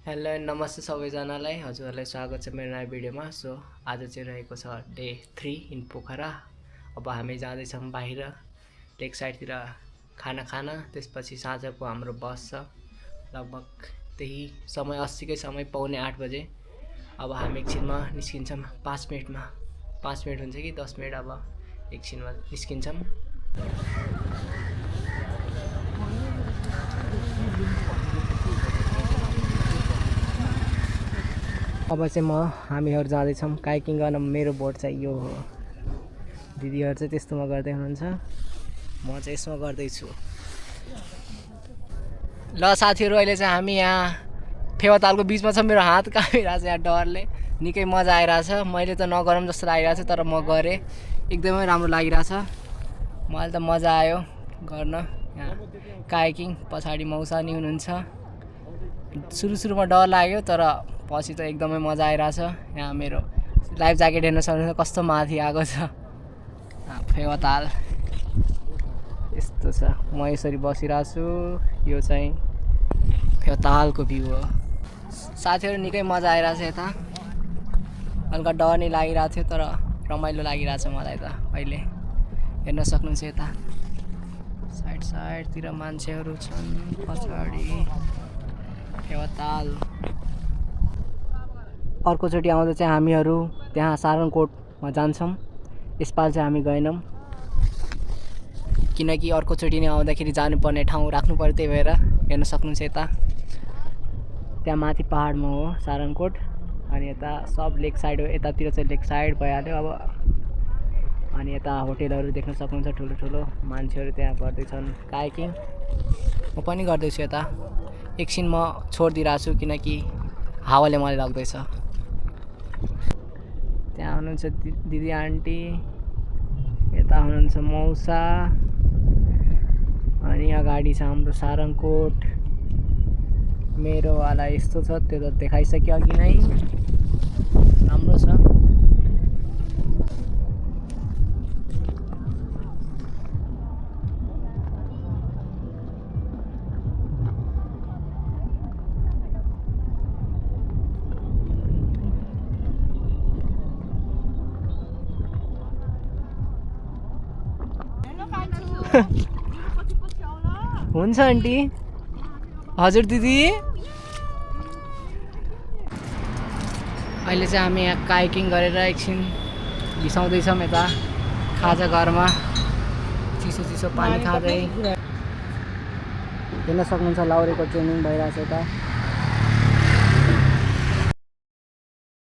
Hello नमस्ते सबैजनालाई हजुरहरूलाई स्वागत छ मेरो नयाँ भिडियोमा। सो आज चाहिँ रहेको छ डे 3 इन पोखरा। अब हामी जाँदैछौँ बाहिर लेक साइडतिर खाना खान। त्यसपछि साँझको हाम्रो बस छ लगभग त्यही समय 80कै समय पौने 8 बजे। अब हामी एकछिनमा निस्किन्छौँ 5 मिनटमा। 5 मिनट हुन्छ कि 10 मिनट, अब एकछिनमा निस्किन्छौँ। अब चाहिँ हामीहरू जाँदैछौँ काइकिङ गर्न। मेरो बोट चाहिँ यो हो, दिदीहरू चाहिँ त्यस्तोमा गर्दै हुनुहुन्छ, म चाहिँ यसमा गर्दैछु। ल साथीहरू, अहिले चाहिँ हामी यहाँ फेवातालको बिचमा छ। मेरो हात कामिरहेको छ यहाँ डरले, निकै मजा आइरहेछ। मैले त नगरौँ जस्तो लागिरहेछ तर म गरेँ, एकदमै राम्रो लागिरहेछ। मलाई त मजा आयो गर्न यहाँ काइकिङ। पछाडि मौसा नि हुनुहुन्छ। सुरुमा डर लाग्यो तर पछि त एकदमै मजा आइरहेछ। यहाँ मेरो लाइफ ज्याकेट हेर्न सक्नुहुन्छ कस्तो माथि आएको छ। फेवाताल यस्तो छ, म यसरी बसिरहेको छु। यो चाहिँ फेवातालको भ्यू हो। साथीहरू निकै मजा आइरहेछ। यता हल्का डर नै लागिरहेको थियो तर रमाइलो लागिरहेछ मलाई त। अहिले हेर्न सक्नुहुन्छ यता साइडतिर मान्छेहरू छन्। पछाडि फेवाताल। अर्कोचोटि आउँदा चाहिँ हामीहरू त्यहाँ सारनकोटमा जान्छौँ। यसपालि चाहिँ हामी गएनौँ किनकि अर्कोचोटि नै आउँदाखेरि जानुपर्ने ठाउँ राख्नु पर्यो, त्यही भएर। हेर्न सक्नुहुन्छ यता त्यहाँ माथि पहाडमा हो सारनकोट, अनि यता सब लेक साइड हो। यतातिर चाहिँ लेक साइड भइहाल्यो अब। अनि यता होटेलहरू देख्न सक्नुहुन्छ, ठुलो मान्छेहरू त्यहाँ गर्दैछन् काइकिङ। म पनि गर्दैछु यता। एकछिन म छोडिदिइरहेको छु किनकि हावाले मलाई लाग्दैछ। त्यहाँ हुनुहुन्छ दिदी आन्टी, यता हुनुहुन्छ मौसा, अनि अगाडि छ हाम्रो सारनकोट। मेरो वाला यस्तो छ, त्यो त देखाइसक्यो अघि नै, राम्रो छ। हुन्छ आन्टी। हजुर दिदी। अहिले चाहिँ हामी यहाँ काइकिङ गरेर एकछिन बिसाउँदैछौँ यता खाजा घरमा, चिसो पानी खाँदै। हेर्न सक्नुहुन्छ लाउरेको ट्रेनिङ भइरहेछ यता।